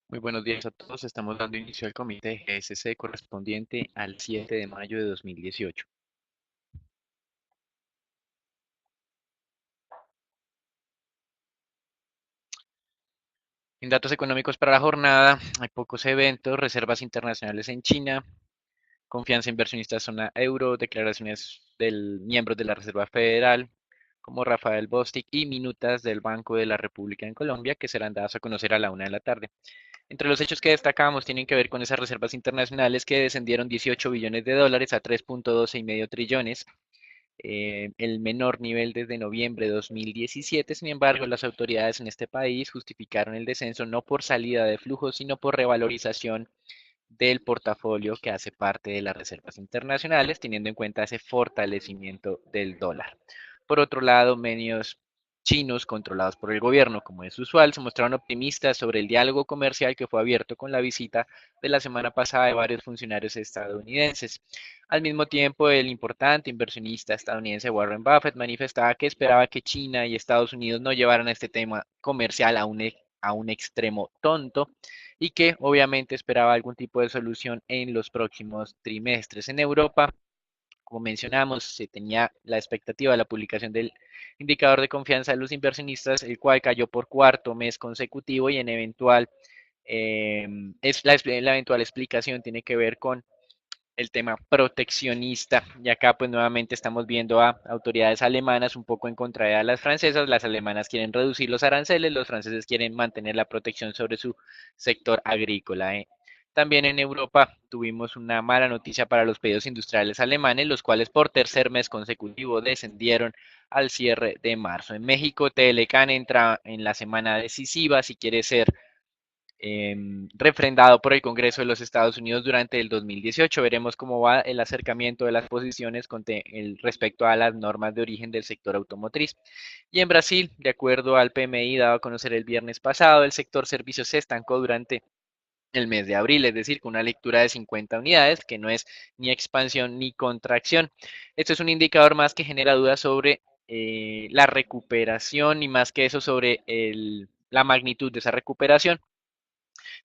Muy buenos días a todos. Estamos dando inicio al comité de GSC correspondiente al 7 de mayo de 2018. En datos económicos para la jornada, hay pocos eventos, reservas internacionales en China, confianza inversionista zona euro, declaraciones del miembros de la Reserva Federal, como Rafael Bostic, y minutas del Banco de la República en Colombia, que serán dadas a conocer a la 1 de la tarde. Entre los hechos que destacamos tienen que ver con esas reservas internacionales que descendieron 18 billones de dólares a 3.12 y medio trillones, el menor nivel desde noviembre de 2017. Sin embargo, las autoridades en este país justificaron el descenso no por salida de flujos, sino por revalorización del portafolio que hace parte de las reservas internacionales, teniendo en cuenta ese fortalecimiento del dólar. Por otro lado, medios chinos controlados por el gobierno, como es usual, se mostraron optimistas sobre el diálogo comercial que fue abierto con la visita de la semana pasada de varios funcionarios estadounidenses. Al mismo tiempo, el importante inversionista estadounidense Warren Buffett manifestaba que esperaba que China y Estados Unidos no llevaran este tema comercial a un extremo tonto y que obviamente esperaba algún tipo de solución en los próximos trimestres. En Europa, como mencionamos, se tenía la expectativa de la publicación del indicador de confianza de los inversionistas, el cual cayó por cuarto mes consecutivo y en eventual, la eventual explicación tiene que ver con el tema proteccionista. Y acá pues nuevamente estamos viendo a autoridades alemanas un poco en contra de las francesas. Las alemanas quieren reducir los aranceles, los franceses quieren mantener la protección sobre su sector agrícola. También en Europa tuvimos una mala noticia para los pedidos industriales alemanes, los cuales por tercer mes consecutivo descendieron al cierre de marzo. En México, Telecan entra en la semana decisiva si quiere ser refrendado por el Congreso de los Estados Unidos durante el 2018. Veremos cómo va el acercamiento de las posiciones con respecto a las normas de origen del sector automotriz. Y en Brasil, de acuerdo al PMI dado a conocer el viernes pasado, el sector servicios se estancó durante el mes de abril, es decir, con una lectura de 50 unidades, que no es ni expansión ni contracción. Esto es un indicador más que genera dudas sobre la recuperación y más que eso sobre la magnitud de esa recuperación,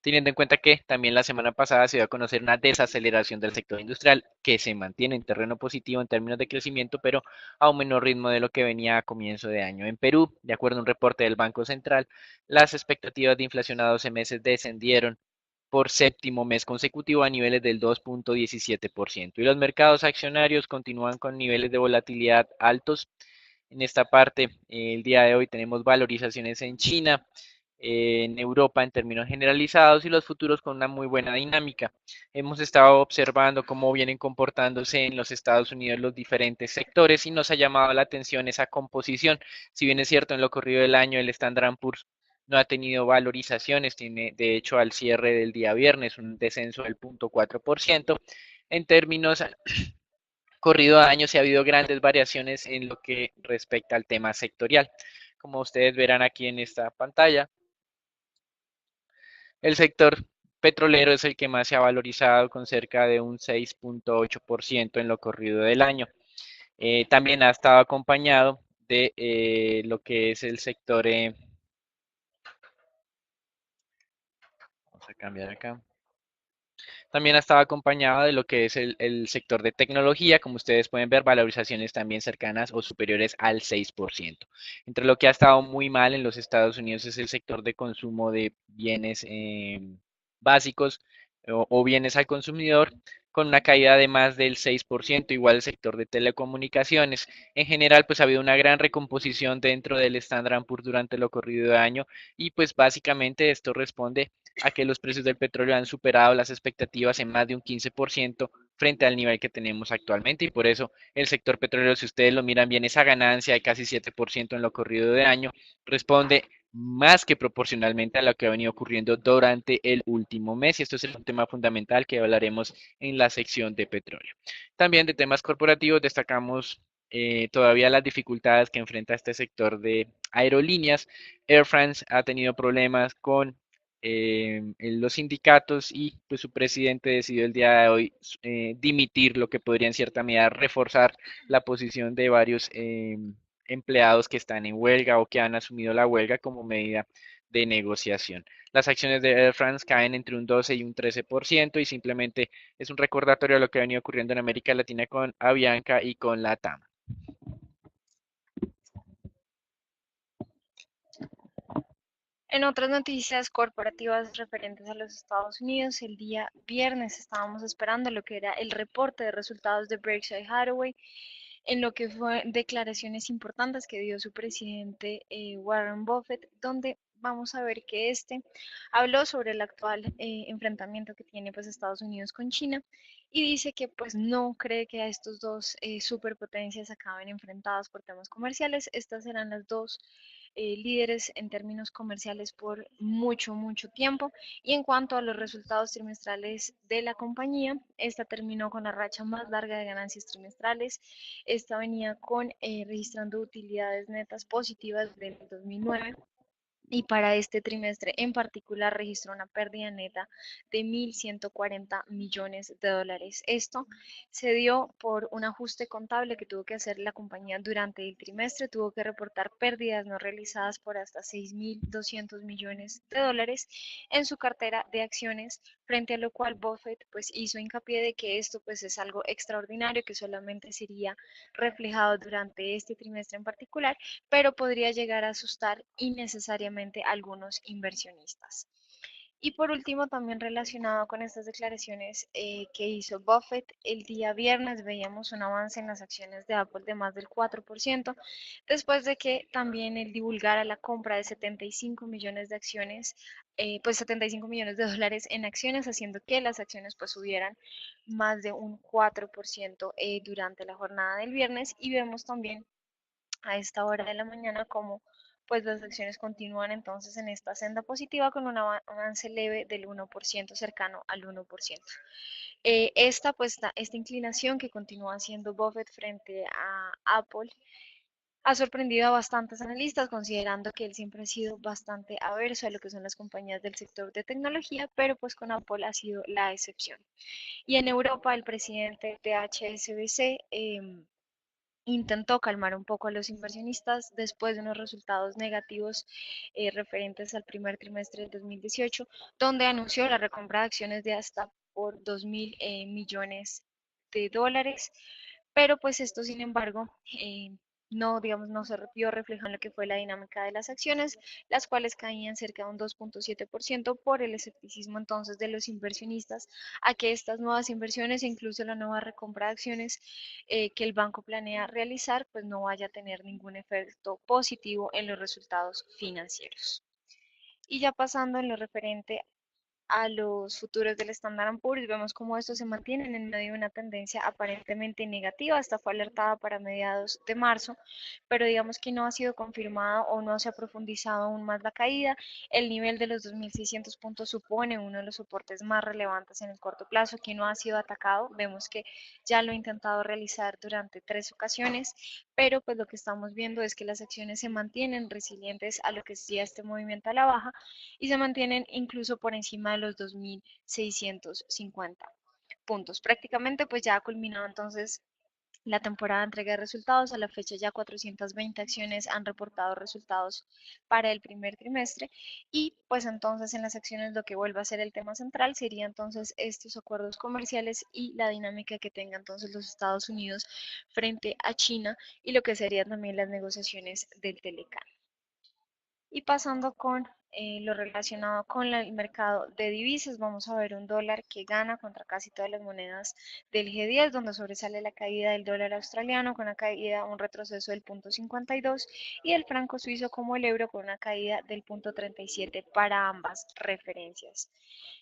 teniendo en cuenta que también la semana pasada se dio a conocer una desaceleración del sector industrial que se mantiene en terreno positivo en términos de crecimiento, pero a un menor ritmo de lo que venía a comienzo de año. En Perú, de acuerdo a un reporte del Banco Central, las expectativas de inflación a 12 meses descendieron por séptimo mes consecutivo a niveles del 2.17%. Y los mercados accionarios continúan con niveles de volatilidad altos. En esta parte, el día de hoy tenemos valorizaciones en China, en Europa en términos generalizados y los futuros con una muy buena dinámica. Hemos estado observando cómo vienen comportándose en los Estados Unidos los diferentes sectores y nos ha llamado la atención esa composición. Si bien es cierto, en lo corrido del año el Standard Poor's no ha tenido valorizaciones, tiene de hecho al cierre del día viernes un descenso del 0.4%. En términos corrido de año sí ha habido grandes variaciones en lo que respecta al tema sectorial. Como ustedes verán aquí en esta pantalla, el sector petrolero es el que más se ha valorizado con cerca de un 6.8% en lo corrido del año. También ha estado acompañado de lo que es el sector, vamos a cambiar acá, también ha estado acompañado de lo que es el sector de tecnología, como ustedes pueden ver, valorizaciones también cercanas o superiores al 6%. Entre lo que ha estado muy mal en los Estados Unidos es el sector de consumo de bienes básicos o bienes al consumidor, con una caída de más del 6%, igual el sector de telecomunicaciones. En general, pues ha habido una gran recomposición dentro del Standard Poor's durante lo corrido de año y pues básicamente esto responde a que los precios del petróleo han superado las expectativas en más de un 15% frente al nivel que tenemos actualmente y por eso el sector petrolero, si ustedes lo miran bien, esa ganancia de casi 7% en lo corrido de año responde más que proporcionalmente a lo que ha venido ocurriendo durante el último mes y esto es un tema fundamental que hablaremos en la sección de petróleo. También de temas corporativos destacamos todavía las dificultades que enfrenta este sector de aerolíneas. Air France ha tenido problemas con en los sindicatos y pues su presidente decidió el día de hoy dimitir, lo que podría en cierta medida reforzar la posición de varios empleados que están en huelga o que han asumido la huelga como medida de negociación. Las acciones de Air France caen entre un 12 y un 13% y simplemente es un recordatorio de lo que ha venido ocurriendo en América Latina con Avianca y con LATAM. En otras noticias corporativas referentes a los Estados Unidos, el día viernes estábamos esperando lo que era el reporte de resultados de Berkshire Hathaway, en lo que fue declaraciones importantes que dio su presidente Warren Buffett, donde vamos a ver que este habló sobre el actual enfrentamiento que tiene pues Estados Unidos con China y dice que pues no cree que a estos dos superpotencias acaben enfrentadas por temas comerciales. Estas serán las dos líderes en términos comerciales por mucho, mucho tiempo. Y en cuanto a los resultados trimestrales de la compañía, esta terminó con la racha más larga de ganancias trimestrales. Esta venía con registrando utilidades netas positivas del 2009 y para este trimestre en particular registró una pérdida neta de 1.140 millones de dólares. Esto se dio por un ajuste contable que tuvo que hacer la compañía durante el trimestre. Tuvo que reportar pérdidas no realizadas por hasta 6.200 millones de dólares en su cartera de acciones, frente a lo cual Buffett pues hizo hincapié de que esto pues es algo extraordinario que solamente sería reflejado durante este trimestre en particular, pero podría llegar a asustar innecesariamente a algunos inversionistas. Y por último, también relacionado con estas declaraciones que hizo Buffett, el día viernes veíamos un avance en las acciones de Apple de más del 4%, después de que también él divulgara la compra de 75 millones de acciones, pues 75 millones de dólares en acciones, haciendo que las acciones pues subieran más de un 4% durante la jornada del viernes. Y vemos también a esta hora de la mañana como pues las acciones continúan entonces en esta senda positiva con un avance leve del 1%, cercano al 1%. Esta inclinación que continúa haciendo Buffett frente a Apple ha sorprendido a bastantes analistas, considerando que él siempre ha sido bastante averso a lo que son las compañías del sector de tecnología, pero pues con Apple ha sido la excepción. Y en Europa, el presidente de HSBC intentó calmar un poco a los inversionistas después de unos resultados negativos referentes al primer trimestre del 2018, donde anunció la recompra de acciones de hasta por 2.000 millones de dólares, pero pues esto, sin embargo, no, digamos, no se vio reflejado en lo que fue la dinámica de las acciones, las cuales caían cerca de un 2.7% por el escepticismo entonces de los inversionistas a que estas nuevas inversiones e incluso la nueva recompra de acciones que el banco planea realizar, pues no vaya a tener ningún efecto positivo en los resultados financieros. Y ya pasando en lo referente a los futuros del Standard Poor's, vemos cómo estos se mantienen en medio de una tendencia aparentemente negativa. Esta fue alertada para mediados de marzo, pero digamos que no ha sido confirmada o no se ha profundizado aún más la caída. El nivel de los 2.600 puntos supone uno de los soportes más relevantes en el corto plazo que no ha sido atacado. Vemos que ya lo ha intentado realizar durante 3 ocasiones, pero pues lo que estamos viendo es que las acciones se mantienen resilientes a lo que sería este movimiento a la baja y se mantienen incluso por encima de los 2.650 puntos. Prácticamente pues ya ha culminado entonces la temporada de entrega de resultados. A la fecha ya 420 acciones han reportado resultados para el primer trimestre y pues entonces en las acciones lo que vuelve a ser el tema central sería entonces estos acuerdos comerciales y la dinámica que tenga entonces los Estados Unidos frente a China y lo que serían también las negociaciones del Telecán. Y pasando con lo relacionado con el mercado de divisas, vamos a ver un dólar que gana contra casi todas las monedas del G10, donde sobresale la caída del dólar australiano con una caída, un retroceso del 0.52 y el franco suizo como el euro con una caída del 0.37 para ambas referencias.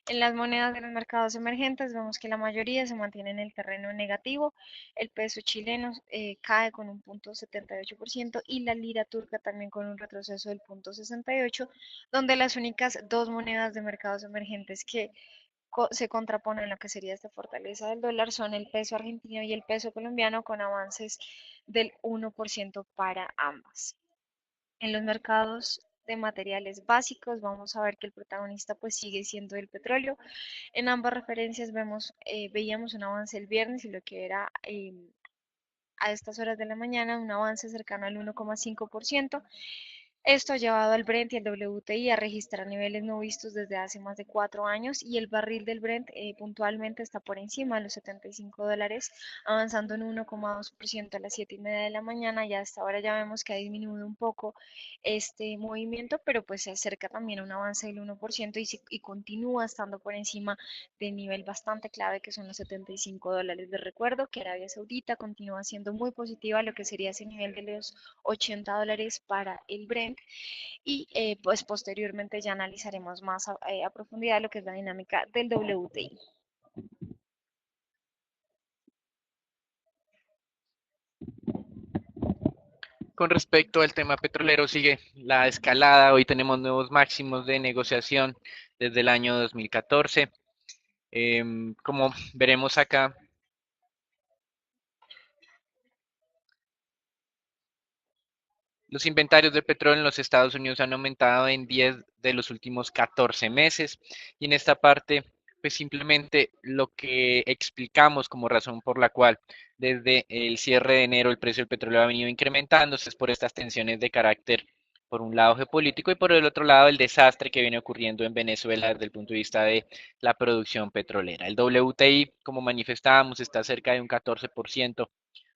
En las monedas de los mercados emergentes vemos que la mayoría se mantiene en el terreno negativo. El peso chileno cae con un 0.78% y la lira turca también con un retroceso del 0.68, donde las únicas dos monedas de mercados emergentes que se contraponen en lo que sería esta fortaleza del dólar son el peso argentino y el peso colombiano con avances del 1% para ambas. En los mercados de materiales básicos vamos a ver que el protagonista pues sigue siendo el petróleo. En ambas referencias veíamos un avance el viernes y lo que era a estas horas de la mañana un avance cercano al 1,5%. Esto ha llevado al Brent y al WTI a registrar niveles no vistos desde hace más de 4 años y el barril del Brent puntualmente está por encima de los $75, avanzando en 1,2% a las 7:30 de la mañana y hasta ahora ya vemos que ha disminuido un poco este movimiento, pero pues se acerca también a un avance del 1% y continúa estando por encima del nivel bastante clave que son los $75. Les recuerdo que Arabia Saudita continúa siendo muy positiva a lo que sería ese nivel de los $80 para el Brent y pues posteriormente ya analizaremos más a profundidad lo que es la dinámica del WTI. Con respecto al tema petrolero, sigue la escalada. Hoy tenemos nuevos máximos de negociación desde el año 2014. Como veremos acá, los inventarios de petróleo en los Estados Unidos han aumentado en 10 de los últimos 14 meses y en esta parte, pues simplemente lo que explicamos como razón por la cual desde el cierre de enero el precio del petróleo ha venido incrementándose es por estas tensiones de carácter, por un lado geopolítico y por el otro lado el desastre que viene ocurriendo en Venezuela desde el punto de vista de la producción petrolera. El WTI, como manifestábamos, está cerca de un 14%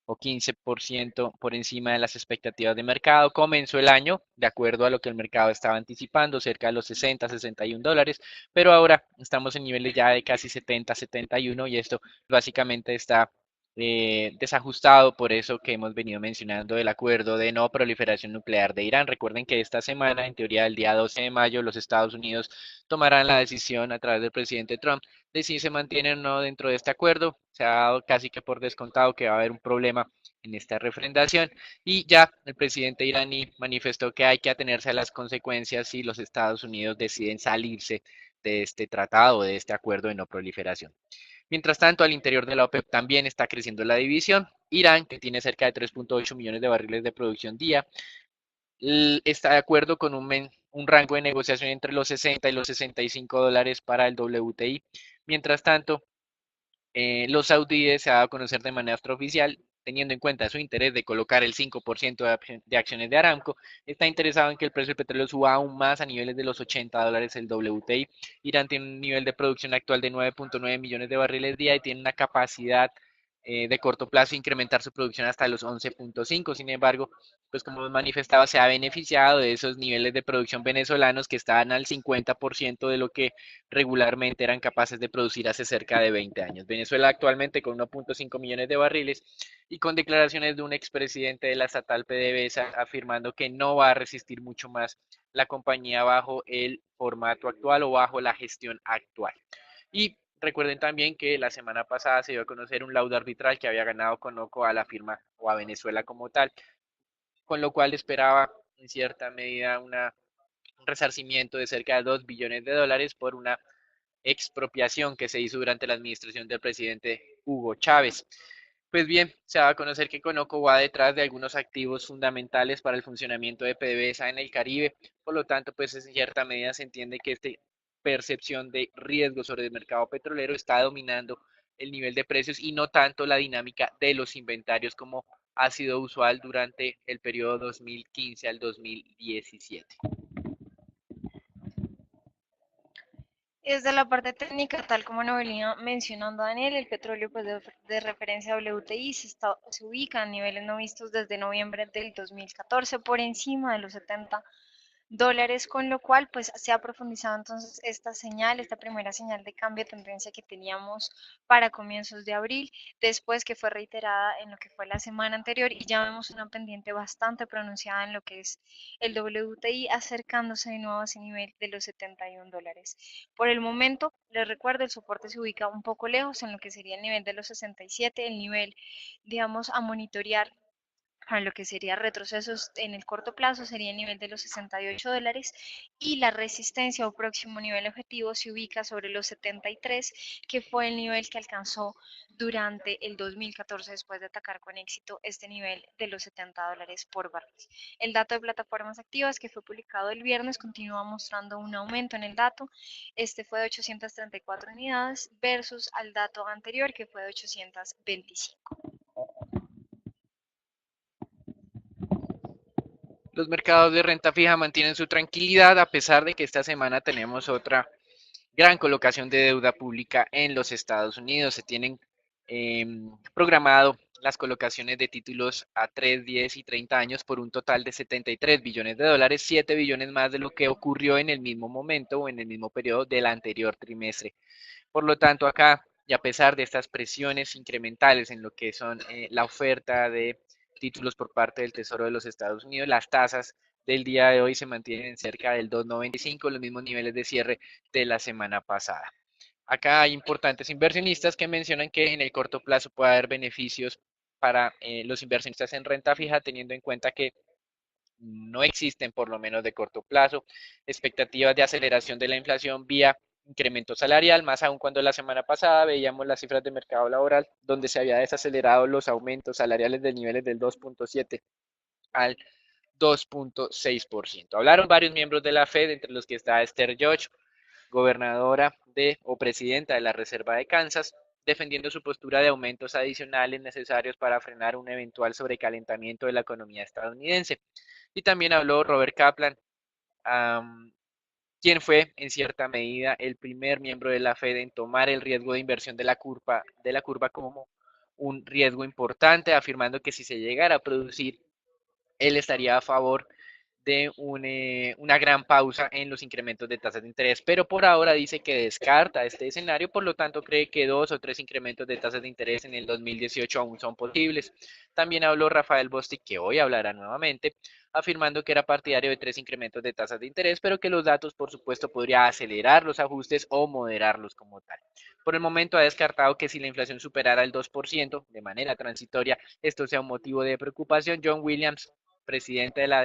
o 15% por encima de las expectativas de mercado. Comenzó el año de acuerdo a lo que el mercado estaba anticipando, cerca de los 60, $61, pero ahora estamos en niveles ya de casi 70, 71 y esto básicamente está desajustado por eso que hemos venido mencionando del acuerdo de no proliferación nuclear de Irán. Recuerden que esta semana, en teoría el día 12 de mayo, los Estados Unidos tomarán la decisión a través del presidente Trump de si se mantienen o no dentro de este acuerdo. Se ha dado casi que por descontado que va a haber un problema en esta refrendación y ya el presidente iraní manifestó que hay que atenerse a las consecuencias si los Estados Unidos deciden salirse de este tratado, de este acuerdo de no proliferación. Mientras tanto, al interior de la OPEP también está creciendo la división. Irán, que tiene cerca de 3.8 millones de barriles de producción día, está de acuerdo con un rango de negociación entre los 60 y los $65 para el WTI. Mientras tanto, los saudíes se ha dado a conocer de manera extraoficial, teniendo en cuenta su interés de colocar el 5% de acciones de Aramco, está interesado en que el precio del petróleo suba aún más a niveles de los $80 el WTI. Irán tiene un nivel de producción actual de 9.9 millones de barriles día y tiene una capacidad de corto plazo incrementar su producción hasta los 11.5. Sin embargo, pues como hemos manifestado, se ha beneficiado de esos niveles de producción venezolanos que estaban al 50% de lo que regularmente eran capaces de producir hace cerca de 20 años. Venezuela actualmente con 1.5 millones de barriles y con declaraciones de un expresidente de la estatal PDVSA afirmando que no va a resistir mucho más la compañía bajo el formato actual o bajo la gestión actual. Y recuerden también que la semana pasada se dio a conocer un laudo arbitral que había ganado Conoco a la firma o a Venezuela como tal, con lo cual esperaba en cierta medida un resarcimiento de cerca de $2 billones por una expropiación que se hizo durante la administración del presidente Hugo Chávez. Pues bien, se va a conocer que Conoco va detrás de algunos activos fundamentales para el funcionamiento de PDVSA en el Caribe, por lo tanto, pues en cierta medida se entiende que esta percepción de riesgo sobre el mercado petrolero está dominando el nivel de precios y no tanto la dinámica de los inventarios como ha sido usual durante el periodo 2015 al 2017. Desde la parte técnica, tal como lo venía mencionando Daniel, el petróleo pues, de referencia WTI se ubica a niveles no vistos desde noviembre del 2014 por encima de los $70, con lo cual pues se ha profundizado entonces esta señal, esta primera señal de cambio de tendencia que teníamos para comienzos de abril, después que fue reiterada en lo que fue la semana anterior y ya vemos una pendiente bastante pronunciada en lo que es el WTI acercándose de nuevo a ese nivel de los $71. Por el momento, les recuerdo, el soporte se ubica un poco lejos en lo que sería el nivel de los 67, el nivel, digamos, a monitorear a lo que sería retrocesos en el corto plazo sería el nivel de los $68 y la resistencia o próximo nivel objetivo se ubica sobre los 73, que fue el nivel que alcanzó durante el 2014 después de atacar con éxito este nivel de los $70 por barril. El dato de plataformas activas que fue publicado el viernes continúa mostrando un aumento en el dato. Este fue de 834 unidades versus al dato anterior que fue de 825. Los mercados de renta fija mantienen su tranquilidad a pesar de que esta semana tenemos otra gran colocación de deuda pública en los Estados Unidos. Se tienen eh, programado las colocaciones de títulos a 3, 10 y 30 años por un total de 73 billones de dólares, 7 billones más de lo que ocurrió en el mismo momento o en el mismo periodo del anterior trimestre. Por lo tanto, acá, y a pesar de estas presiones incrementales en lo que son la oferta de títulos por parte del Tesoro de los Estados Unidos, las tasas del día de hoy se mantienen en cerca del 2,95, los mismos niveles de cierre de la semana pasada. Acá hay importantes inversionistas que mencionan que en el corto plazo puede haber beneficios para los inversionistas en renta fija, teniendo en cuenta que no existen, por lo menos de corto plazo, expectativas de aceleración de la inflación vía incremento salarial, más aún cuando la semana pasada veíamos las cifras de mercado laboral donde se había desacelerado los aumentos salariales de niveles del 2,7 al 2,6%. Hablaron varios miembros de la Fed, entre los que está Esther George, gobernadora de o presidenta de la Reserva de Kansas, defendiendo su postura de aumentos adicionales necesarios para frenar un eventual sobrecalentamiento de la economía estadounidense. Y también habló Robert Kaplan, um, quien fue en cierta medida el primer miembro de la Fed en tomar el riesgo de inversión de la curva como un riesgo importante, afirmando que si se llegara a producir, él estaría a favor de una gran pausa en los incrementos de tasas de interés, pero por ahora dice que descarta este escenario, por lo tanto cree que 2 o 3 incrementos de tasas de interés en el 2018 aún son posibles. También habló Rafael Bostic, que hoy hablará nuevamente, afirmando que era partidario de 3 incrementos de tasas de interés, pero que los datos, por supuesto, podría acelerar los ajustes o moderarlos como tal. Por el momento ha descartado que si la inflación superara el 2% de manera transitoria, esto sea un motivo de preocupación. John Williams, presidente de la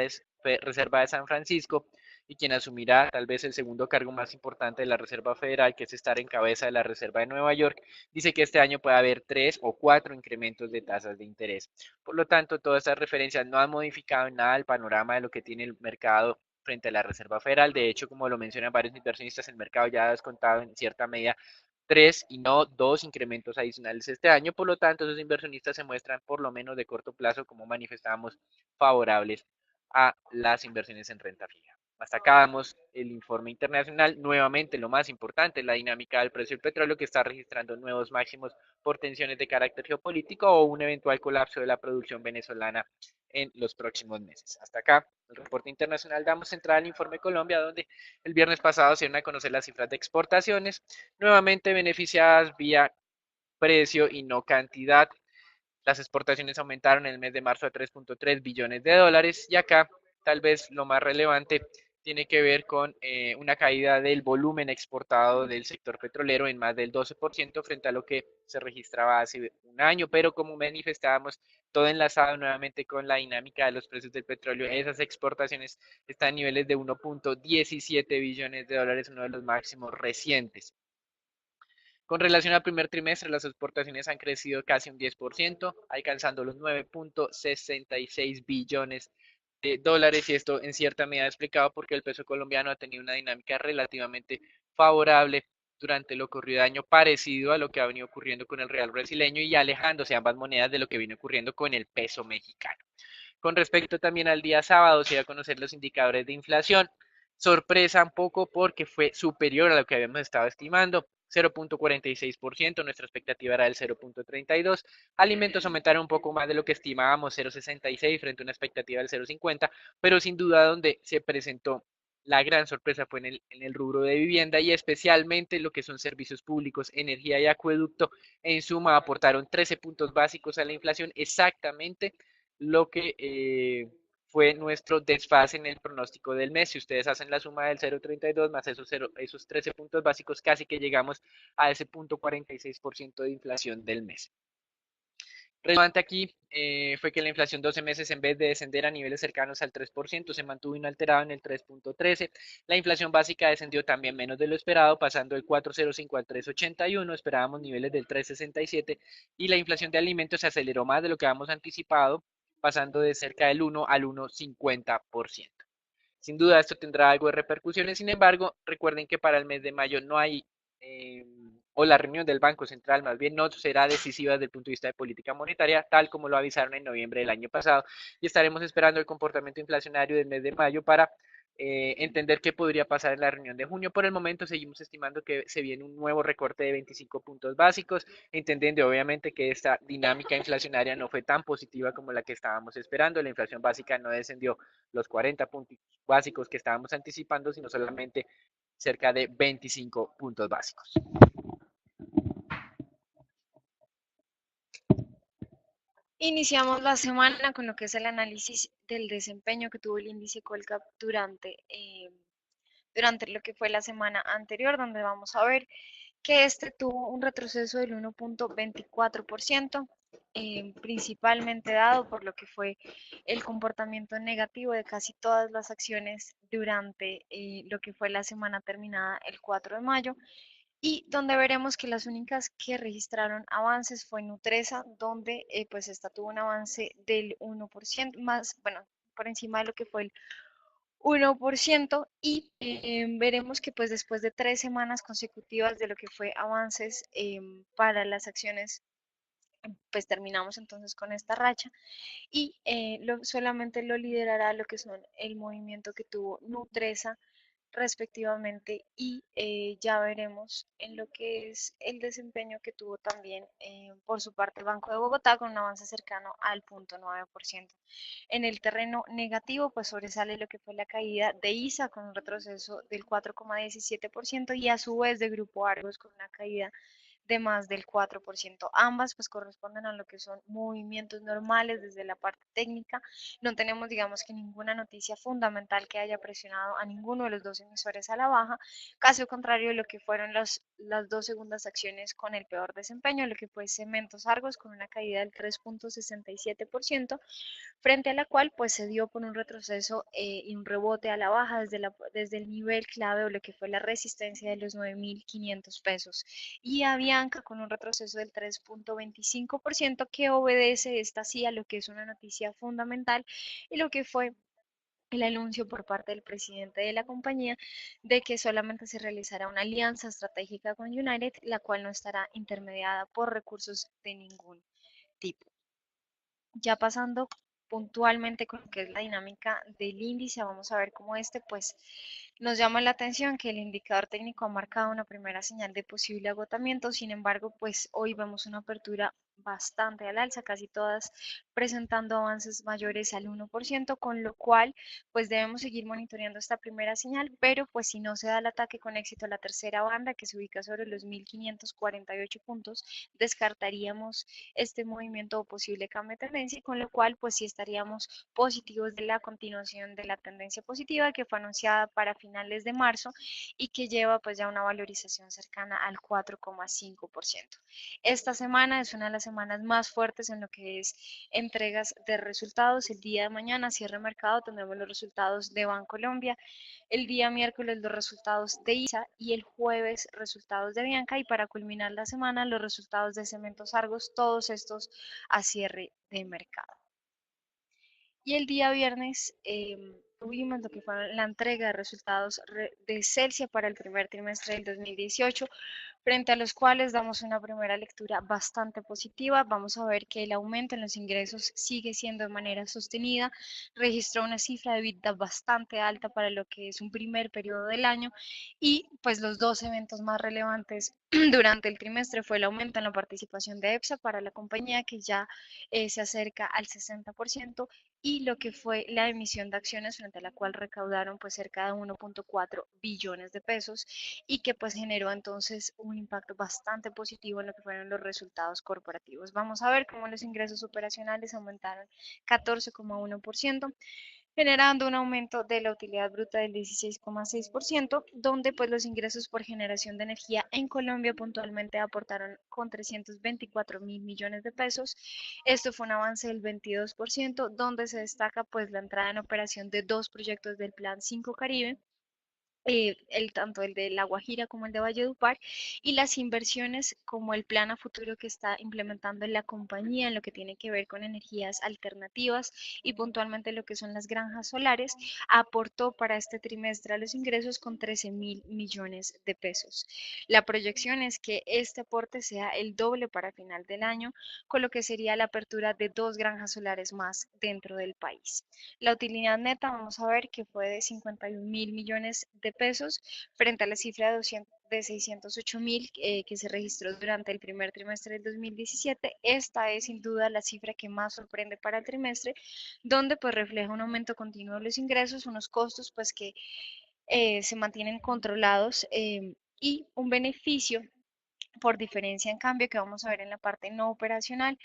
Reserva de San Francisco y quien asumirá tal vez el segundo cargo más importante de la Reserva Federal, que es estar en cabeza de la Reserva de Nueva York, dice que este año puede haber 3 o 4 incrementos de tasas de interés. Por lo tanto, todas estas referencias no han modificado en nada el panorama de lo que tiene el mercado frente a la Reserva Federal. De hecho, como lo mencionan varios inversionistas, el mercado ya ha descontado en cierta medida 3 y no 2 incrementos adicionales este año. Por lo tanto, esos inversionistas se muestran, por lo menos de corto plazo, como manifestábamos, favorables a las inversiones en renta fija. Hasta acá damos el informe internacional. Nuevamente, lo más importante, la dinámica del precio del petróleo, que está registrando nuevos máximos por tensiones de carácter geopolítico o un eventual colapso de la producción venezolana en los próximos meses. Hasta acá el reporte internacional. Damos entrada al informe Colombia, donde el viernes pasado se dieron a conocer las cifras de exportaciones, nuevamente beneficiadas vía precio y no cantidad. Las exportaciones aumentaron en el mes de marzo a 3,3 billones de dólares y acá tal vez lo más relevante tiene que ver con una caída del volumen exportado del sector petrolero en más del 12% frente a lo que se registraba hace un año, pero como manifestábamos, todo enlazado nuevamente con la dinámica de los precios del petróleo, esas exportaciones están a niveles de 1,17 billones de dólares, uno de los máximos recientes. Con relación al primer trimestre, las exportaciones han crecido casi un 10%, alcanzando los 9,66 billones de dólares, y esto en cierta medida explicado porque el peso colombiano ha tenido una dinámica relativamente favorable durante lo ocurrido año, parecido a lo que ha venido ocurriendo con el real brasileño y alejándose ambas monedas de lo que viene ocurriendo con el peso mexicano. Con respecto también al día sábado, se iba a conocer los indicadores de inflación. Sorpresa un poco porque fue superior a lo que habíamos estado estimando. 0,46%, nuestra expectativa era del 0,32. Alimentos aumentaron un poco más de lo que estimábamos, 0,66 frente a una expectativa del 0,50, pero sin duda donde se presentó la gran sorpresa fue en el rubro de vivienda y especialmente lo que son servicios públicos, energía y acueducto. En suma, aportaron 13 puntos básicos a la inflación, exactamente lo que fue nuestro desfase en el pronóstico del mes. Si ustedes hacen la suma del 0,32 más esos 13 puntos básicos, casi que llegamos a ese 0,46% de inflación del mes. Relevante aquí fue que la inflación 12 meses, en vez de descender a niveles cercanos al 3%, se mantuvo inalterado en el 3,13%. La inflación básica descendió también menos de lo esperado, pasando del 4,05 al 3,81. Esperábamos niveles del 3,67. Y la inflación de alimentos se aceleró más de lo que habíamos anticipado, pasando de cerca del 1 al 1,50%. Sin duda esto tendrá algo de repercusiones, sin embargo, recuerden que para el mes de mayo no hay o la reunión del Banco Central más bien no será decisiva desde el punto de vista de política monetaria, tal como lo avisaron en noviembre del año pasado, y estaremos esperando el comportamiento inflacionario del mes de mayo para entender qué podría pasar en la reunión de junio. Por el momento seguimos estimando que se viene un nuevo recorte de 25 puntos básicos, entendiendo obviamente que esta dinámica inflacionaria no fue tan positiva como la que estábamos esperando. La inflación básica no descendió los 40 puntos básicos que estábamos anticipando, sino solamente cerca de 25 puntos básicos. Iniciamos la semana con lo que es el análisis del desempeño que tuvo el índice Colcap durante lo que fue la semana anterior, donde vamos a ver que este tuvo un retroceso del 1.24%, principalmente dado por lo que fue el comportamiento negativo de casi todas las acciones durante lo que fue la semana terminada el 4 de mayo, y donde veremos que las únicas que registraron avances fue Nutresa, donde pues esta tuvo un avance del 1% más, bueno, por encima de lo que fue el 1%, y veremos que pues después de 3 semanas consecutivas de lo que fue avances para las acciones, pues terminamos entonces con esta racha, y solamente lo liderará lo que son el movimiento que tuvo Nutresa respectivamente, y ya veremos en lo que es el desempeño que tuvo también por su parte el Banco de Bogotá con un avance cercano al 0.9%. En el terreno negativo, pues sobresale lo que fue la caída de ISA con un retroceso del 4,17%, y a su vez de Grupo Argos con una caída de más del 4%. Ambas pues corresponden a lo que son movimientos normales desde la parte técnica. No tenemos, digamos, que ninguna noticia fundamental que haya presionado a ninguno de los dos emisores a la baja, caso contrario de lo que fueron las dos segundas acciones con el peor desempeño, lo que fue Cementos Argos con una caída del 3,67%, frente a la cual pues se dio por un retroceso y un rebote a la baja desde el nivel clave o lo que fue la resistencia de los 9.500 pesos, y Avianca con un retroceso del 3,25%, que obedece esta sí a lo que es una noticia fundamental y lo que fue el anuncio por parte del presidente de la compañía de que solamente se realizará una alianza estratégica con United, la cual no estará intermediada por recursos de ningún tipo. Ya pasando puntualmente con lo que es la dinámica del índice, vamos a ver cómo este pues nos llama la atención que el indicador técnico ha marcado una primera señal de posible agotamiento. Sin embargo, pues hoy vemos una apertura bastante al alza, casi todas presentando avances mayores al 1%, con lo cual pues debemos seguir monitoreando esta primera señal, pero pues si no se da el ataque con éxito a la tercera banda, que se ubica sobre los 1.548 puntos, descartaríamos este movimiento o posible cambio de tendencia, con lo cual pues sí estaríamos positivos de la continuación de la tendencia positiva que fue anunciada para finales de marzo y que lleva pues ya una valorización cercana al 4,5%. Esta semana es una de las semanas más fuertes en lo que es entregas de resultados. El día de mañana, cierre de mercado, tendremos los resultados de Bancolombia, el día miércoles los resultados de ISA y el jueves resultados de Bianca, y para culminar la semana los resultados de Cementos Argos, todos estos a cierre de mercado. Y el día viernes tuvimos lo que fue la entrega de resultados de Celsia para el primer trimestre del 2018, frente a los cuales damos una primera lectura bastante positiva. Vamos a ver que el aumento en los ingresos sigue siendo de manera sostenida, registró una cifra de EBITDA bastante alta para lo que es un primer periodo del año, y pues los dos eventos más relevantes durante el trimestre fue el aumento en la participación de EPSA para la compañía, que ya se acerca al 60%, y lo que fue la emisión de acciones, frente a la cual recaudaron pues cerca de 1.4 billones de pesos, y que pues generó entonces un impacto bastante positivo en lo que fueron los resultados corporativos. Vamos a ver cómo los ingresos operacionales aumentaron 14,1%, generando un aumento de la utilidad bruta del 16,6%, donde pues los ingresos por generación de energía en Colombia puntualmente aportaron con 324.000 millones de pesos. Esto fue un avance del 22%, donde se destaca pues la entrada en operación de dos proyectos del Plan 5 Caribe, tanto el de La Guajira como el de Valledupar, y las inversiones como el plan a futuro que está implementando la compañía en lo que tiene que ver con energías alternativas y puntualmente lo que son las granjas solares, aportó para este trimestre a los ingresos con 13.000 millones de pesos. La proyección es que este aporte sea el doble para final del año, con lo que sería la apertura de dos granjas solares más dentro del país. La utilidad neta, vamos a ver que fue de 51.000 millones de pesos frente a la cifra de 608.000 que se registró durante el primer trimestre del 2017. Esta es sin duda la cifra que más sorprende para el trimestre, donde pues refleja un aumento continuo de los ingresos, unos costos pues que se mantienen controlados y un beneficio por diferencia en cambio que vamos a ver en la parte no operacional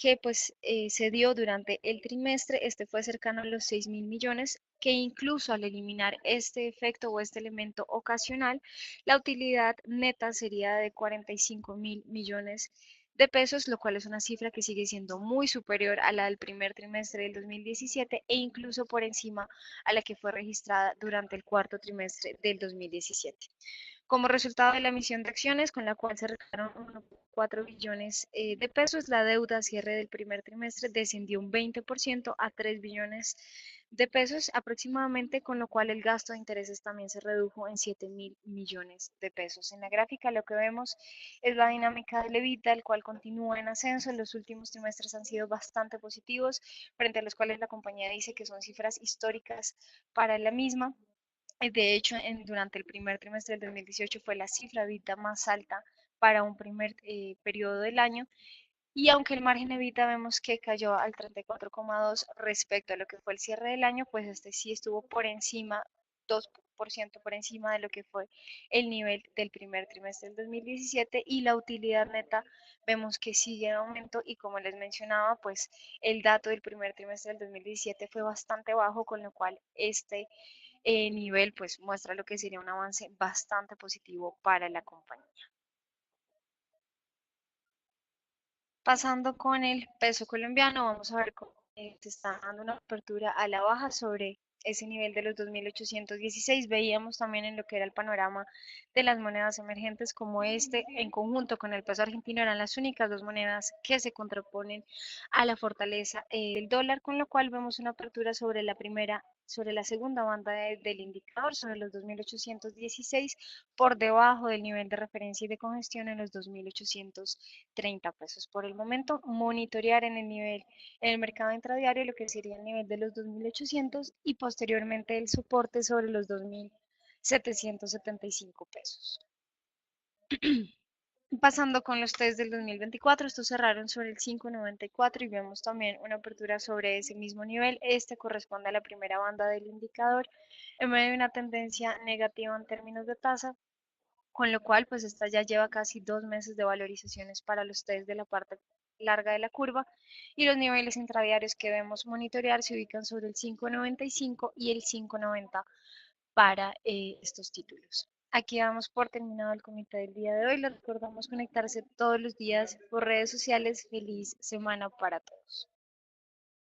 que pues se dio durante el trimestre. Este fue cercano a los 6.000 millones, que incluso al eliminar este efecto o este elemento ocasional, la utilidad neta sería de 45.000 millones de pesos, lo cual es una cifra que sigue siendo muy superior a la del primer trimestre del 2017 e incluso por encima a la que fue registrada durante el cuarto trimestre del 2017. Como resultado de la emisión de acciones, con la cual se recuperaron 1,4 billones de pesos, la deuda a cierre del primer trimestre descendió un 20% a 3 billones de pesos aproximadamente, con lo cual el gasto de intereses también se redujo en 7.000 millones de pesos. En la gráfica lo que vemos es la dinámica del EBITDA, el cual continúa en ascenso. En los últimos trimestres han sido bastante positivos, frente a los cuales la compañía dice que son cifras históricas para la misma. De hecho, durante el primer trimestre del 2018 fue la cifra EBITDA más alta para un primer periodo del año. Y aunque el margen EBITDA vemos que cayó al 34,2 respecto a lo que fue el cierre del año, pues este sí estuvo por encima, 2% por encima de lo que fue el nivel del primer trimestre del 2017, y la utilidad neta vemos que sigue en aumento y como les mencionaba, pues el dato del primer trimestre del 2017 fue bastante bajo, con lo cual este nivel pues muestra lo que sería un avance bastante positivo para la compañía. Pasando con el peso colombiano, vamos a ver cómo se está dando una apertura a la baja sobre ese nivel de los 2.816. Veíamos también en lo que era el panorama de las monedas emergentes como este, en conjunto con el peso argentino, eran las únicas dos monedas que se contraponen a la fortaleza del dólar, con lo cual vemos una apertura sobre la segunda banda del indicador, sobre los 2.816, por debajo del nivel de referencia y de congestión en los 2.830 pesos. Por el momento, monitorear en el nivel, en el mercado intradiario, lo que sería el nivel de los 2.800 y posteriormente el soporte sobre los 2.775 pesos. Pasando con los test del 2024, estos cerraron sobre el 5,94 y vemos también una apertura sobre ese mismo nivel. Este corresponde a la primera banda del indicador en medio de una tendencia negativa en términos de tasa, con lo cual pues esta ya lleva casi 2 meses de valorizaciones para los test de la parte larga de la curva, y los niveles intradiarios que debemos monitorear se ubican sobre el 5,95 y el 5,90 para estos títulos. Aquí damos por terminado el comité del día de hoy. Les recordamos conectarse todos los días por redes sociales. Feliz semana para todos.